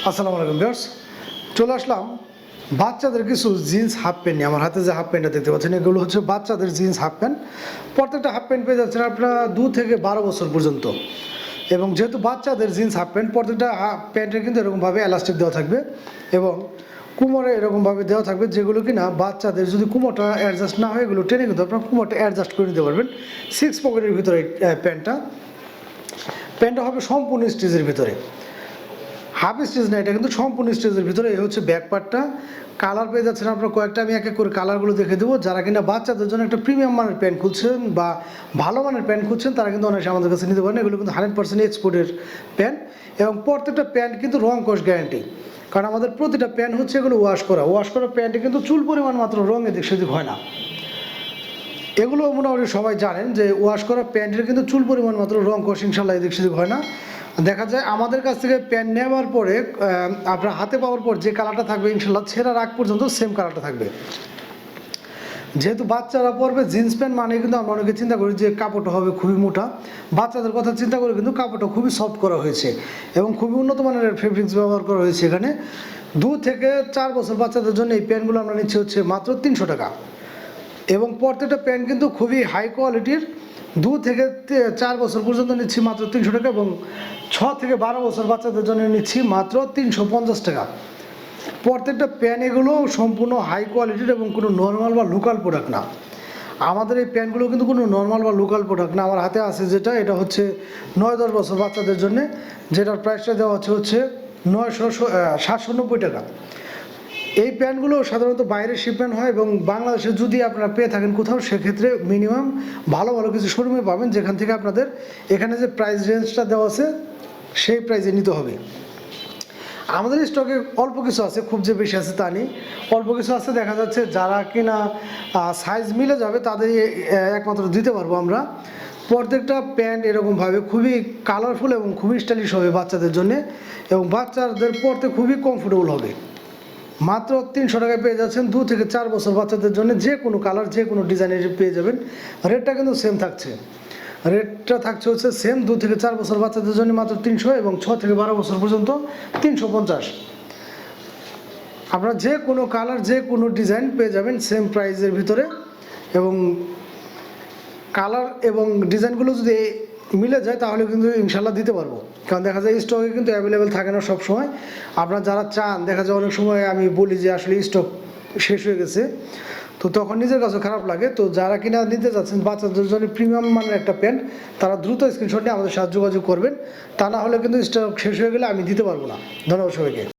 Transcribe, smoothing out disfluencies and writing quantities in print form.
আসসালামু আলাইকুম ভিউয়ার্স, চলে আসলাম বাচ্চাদের কিছু জিন্স হাফ প্যান্ট নিয়ে। আমার হাতে যে হাফ প্যান্টটা দেখতে পাচ্ছেন এগুলো হচ্ছে বাচ্চাদের জিন্স হাফ প্যান্ট। প্রত্যেকটা হাফ প্যান্ট পেয়ে যাচ্ছেন আপনারা 2 থেকে 12 বছর পর্যন্ত। এবং যেহেতু বাচ্চাদের জিন্স হাফ প্যান্ট, প্রত্যেকটা হাফ প্যান্টের কিন্তু এরকমভাবে এলাস্টিক দেওয়া থাকবে এবং কোমরে এরকমভাবে দেওয়া থাকবে, যেগুলো কিনা বাচ্চাদের যদি কোমরটা অ্যাডজাস্ট না হয় এগুলো টেনে কিন্তু আপনার কোমরটা অ্যাডজাস্ট করে নিতে পারবেন। 6 পকেটের ভিতরে প্যান্টটা হবে সম্পূর্ণ স্টিচের ভিতরে, হাফ স্টিচ না, এটা কিন্তু সম্পূর্ণ স্টিচের ভিতরে। এই হচ্ছে ব্যাক পার্টটা। কালার পেয়ে যাচ্ছেন আপনার কয়েকটা, আমি এক এক করে কালারগুলো দেখে দেবো। যারা কিনা বাচ্চাদের জন্য একটা প্রিমিয়াম মানের প্যান্ট খুঁজছেন বা ভালো মানের প্যান্ট খুঁজছেন তারা কিন্তু অনেক আমাদের কাছে নিতে পারেন। এগুলো কিন্তু 100% এক্সপোর্টের প্যান্ট এবং প্রত্যেকটা প্যান্ট কিন্তু রং কস গ্যারান্টি, কারণ আমাদের প্রতিটা প্যান্ট হচ্ছে এগুলো ওয়াশ করা প্যান্টে কিন্তু চুল পরিমাণ মাত্র রং এদিক সেদিক হয় না। এগুলো মোটামুটি সবাই জানেন যে ওয়াশ করা প্যান্টের কিন্তু চুল পরিমাণ মাত্র রং কস ইনশাল্লাহ এদিক সেদিক হয় না। দেখা যায় আমাদের কাছ থেকে প্যান্ট নেওয়ার পরে আপনার হাতে পাওয়ার পর যে কালারটা থাকবে ইনশাল্লাহ ছেঁড়ার আগ পর্যন্ত সেম কালারটা থাকবে। যেহেতু বাচ্চারা পরবে জিন্স প্যান্ট, মানে কিন্তু আমরা অনেকে চিন্তা করি যে কাপড়টা হবে খুবই মোটা। বাচ্চাদের কথা চিন্তা করে কিন্তু কাপড়টা খুবই সফট করা হয়েছে এবং খুবই উন্নত মানের ফেব্রিক্স ব্যবহার করা হয়েছে। এখানে 2 থেকে 4 বছর বাচ্চাদের জন্য এই প্যান্টগুলো আমরা নিচ্ছি হচ্ছে মাত্র 300 টাকা। এবং প্রত্যেকটা প্যান্ট কিন্তু খুবই হাই কোয়ালিটির। 2 থেকে 4 বছর পর্যন্ত নিচ্ছি মাত্র 300 টাকা এবং 6 থেকে 12 বছর বাচ্চাদের জন্য নিচ্ছি মাত্র 350 টাকা। প্রত্যেকটা প্যান্ট এগুলো সম্পূর্ণ হাই কোয়ালিটির এবং কোনো নর্মাল বা লোকাল প্রোডাক্ট না। আমাদের এই প্যান্টগুলো কিন্তু কোনো নর্মাল বা লোকাল প্রোডাক্ট না। আমার হাতে আছে যেটা, এটা হচ্ছে 9-10 বছর বাচ্চাদের জন্য, যেটার প্রাইসটা দেওয়া হচ্ছে 790 টাকা। এই প্যান্টগুলো সাধারণত বাইরে শিপমেন্ট হয় এবং বাংলাদেশে যদি আপনারা পেয়ে থাকেন কোথাও, সেক্ষেত্রে মিনিমাম ভালো ভালো কিছু শোরুমে পাবেন, যেখান থেকে আপনাদের এখানে যে প্রাইস রেঞ্জটা দেওয়া আছে সেই প্রাইসে নিতে হবে। আমাদের স্টকে অল্প কিছু আছে, খুব যে বেশি আছে তা নেই, অল্প কিছু আছে। দেখা যাচ্ছে যারা কিনা সাইজ মিলে যাবে তাদের একমাত্র দিতে পারবো আমরা। প্রত্যেকটা প্যান্ট এরকমভাবে খুবই কালারফুল এবং খুবই স্টাইলিশ হবে বাচ্চাদের জন্য এবং বাচ্চাদের পরতে খুবই কমফোর্টেবল হবে। মাত্র 300 টাকায় পেয়ে যাচ্ছেন 2 থেকে 4 বছর বাচ্চাদের জন্য। যে কোনো কালার যে কোনো ডিজাইনের পেয়ে যাবেন। রেটটা কিন্তু সেম থাকছে, রেটটা থাকছে হচ্ছে সেম। 2 থেকে 4 বছর বাচ্চাদের জন্য মাত্র 300 এবং 6 থেকে 12 বছর পর্যন্ত 350। আপনারা যে কোনো কালার যে কোনো ডিজাইন পেয়ে যাবেন সেম প্রাইসের ভিতরে। এবং কালার এবং ডিজাইনগুলো যদি মিলে যায় তাহলে কিন্তু ইনশাল্লাহ দিতে পারবো, কারণ দেখা যায় স্টকে কিন্তু অ্যাভেলেবেল থাকে না সব সময়। আপনারা যারা চান, দেখা যায় অনেক সময় আমি বলি যে আসলে স্টক শেষ হয়ে গেছে, তো তখন নিজের কাছে খারাপ লাগে। তো যারা কিনা নিতে যাচ্ছেন বাচ্চাদের জন্য প্রিমিয়াম মানের একটা প্যান্ট, তারা দ্রুত স্ক্রিনশট নিয়ে আমাদের সাথে যোগাযোগ করবেন, তা না হলে কিন্তু স্টক শেষ হয়ে গেলে আমি দিতে পারবো না। ধন্যবাদ সবাইকে।